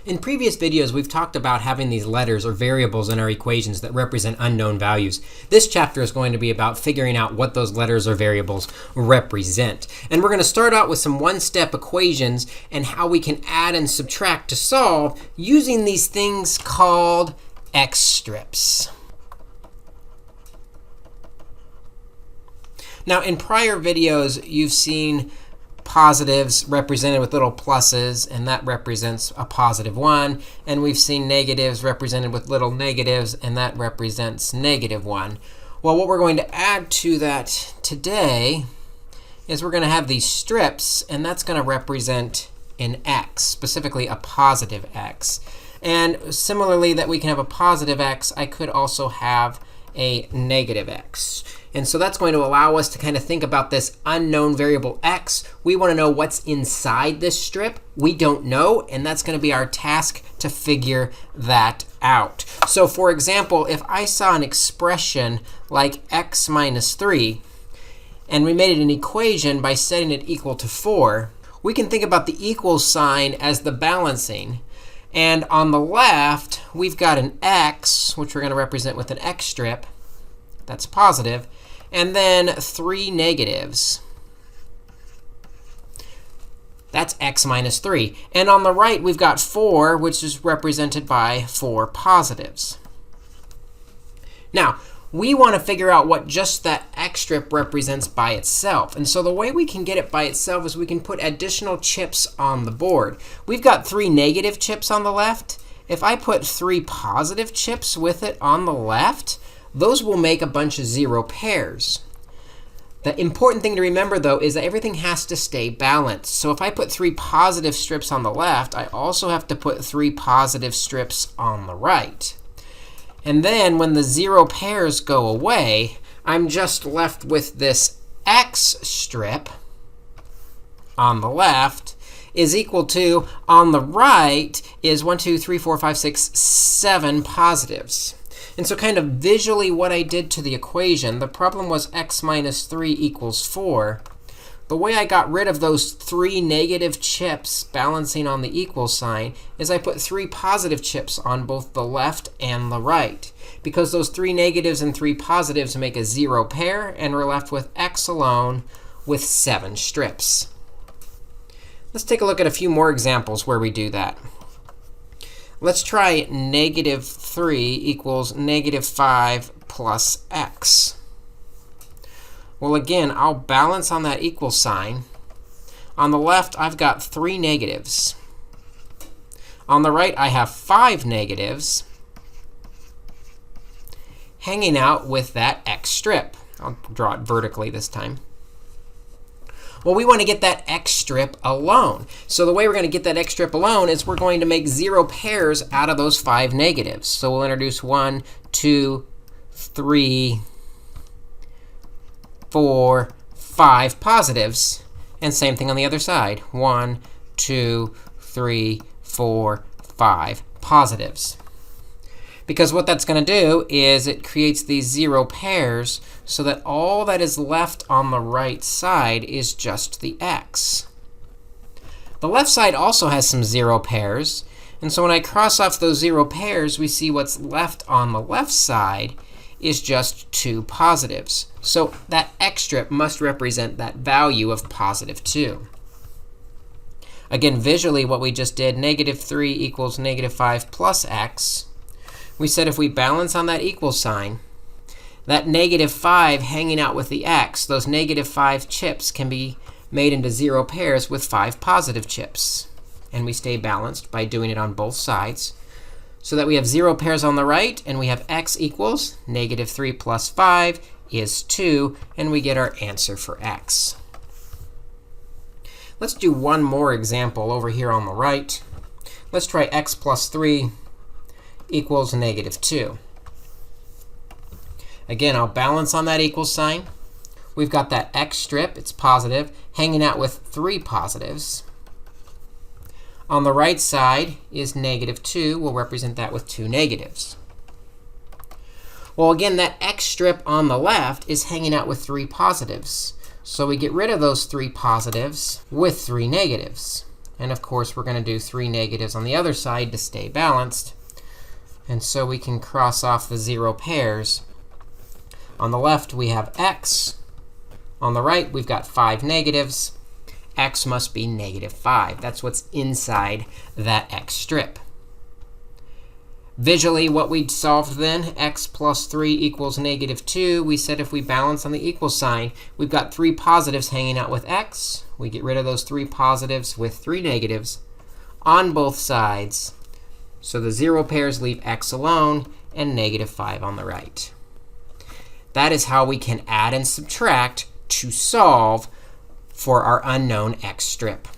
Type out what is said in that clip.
In previous videos, we've talked about having these letters or variables in our equations that represent unknown values. This chapter is going to be about figuring out what those letters or variables represent. And we're going to start out with some one-step equations and how we can add and subtract to solve using these things called X strips. Now, in prior videos, you've seen positives represented with little pluses, and that represents a positive 1. And we've seen negatives represented with little negatives, and that represents negative 1. Well, what we're going to add to that today is we're going to have these strips, and that's going to represent an x, specifically a positive x. And similarly, that we can have a positive x, I could also have a negative x. And so that's going to allow us to kind of think about this unknown variable x. We want to know what's inside this strip. We don't know, and that's going to be our task to figure that out. So for example, if I saw an expression like x minus 3, and we made it an equation by setting it equal to 4, we can think about the equal sign as the balancing. And on the left, we've got an x, which we're going to represent with an x strip. That's positive. And then 3 negatives. That's x minus 3. And on the right, we've got 4, which is represented by 4 positives. Now, we want to figure out what just that x strip represents by itself. And so the way we can get it by itself is we can put additional chips on the board. We've got 3 negative chips on the left. If I put 3 positive chips with it on the left, those will make a bunch of 0 pairs. The important thing to remember, though, is that everything has to stay balanced. So if I put 3 positive strips on the left, I also have to put 3 positive strips on the right. And then when the 0 pairs go away, I'm just left with this x strip on the left is equal to, on the right, is 1, 2, 3, 4, 5, 6, 7 positives. And so kind of visually what I did to the equation, the problem was x minus 3 equals 4. The way I got rid of those 3 negative chips balancing on the equal sign is I put 3 positive chips on both the left and the right. Because those 3 negatives and 3 positives make a 0 pair, and we're left with x alone with 7 strips. Let's take a look at a few more examples where we do that. Let's try negative 3 equals negative 5 plus x. Well, again, I'll balance on that equal sign. On the left, I've got 3 negatives. On the right, I have 5 negatives hanging out with that x strip. I'll draw it vertically this time. Well, we want to get that x strip alone. So the way we're going to get that x strip alone is we're going to make 0 pairs out of those 5 negatives. So we'll introduce 1, 2, 3, 4, 5 positives. And same thing on the other side. 1, 2, 3, 4, 5 positives. Because what that's going to do is it creates these 0 pairs so that all that is left on the right side is just the x. The left side also has some 0 pairs. And so when I cross off those 0 pairs, we see what's left on the left side is just 2 positives. So that x strip must represent that value of positive 2. Again, visually, what we just did, negative 3 equals negative 5 plus x. We said if we balance on that equal sign, that negative 5 hanging out with the x, those negative 5 chips can be made into 0 pairs with 5 positive chips. And we stay balanced by doing it on both sides, so that we have 0 pairs on the right, and we have x equals negative 3 plus 5 is 2, and we get our answer for x. Let's do one more example over here on the right. Let's try x plus 3 equals negative 2. Again, I'll balance on that equal sign. We've got that x strip, it's positive, hanging out with 3 positives. On the right side is negative 2. We'll represent that with 2 negatives. Well, again, that x strip on the left is hanging out with 3 positives. So we get rid of those 3 positives with 3 negatives. And of course, we're going to do 3 negatives on the other side to stay balanced. And so we can cross off the 0 pairs. On the left, we have x. On the right, we've got 5 negatives. X must be -5. That's what's inside that x strip. Visually, what we solved then, x plus 3 equals -2. We said if we balance on the equal sign, we've got 3 positives hanging out with x. We get rid of those 3 positives with 3 negatives on both sides. So the 0 pairs leave x alone and -5 on the right. That is how we can add and subtract to solve for our unknown x strip.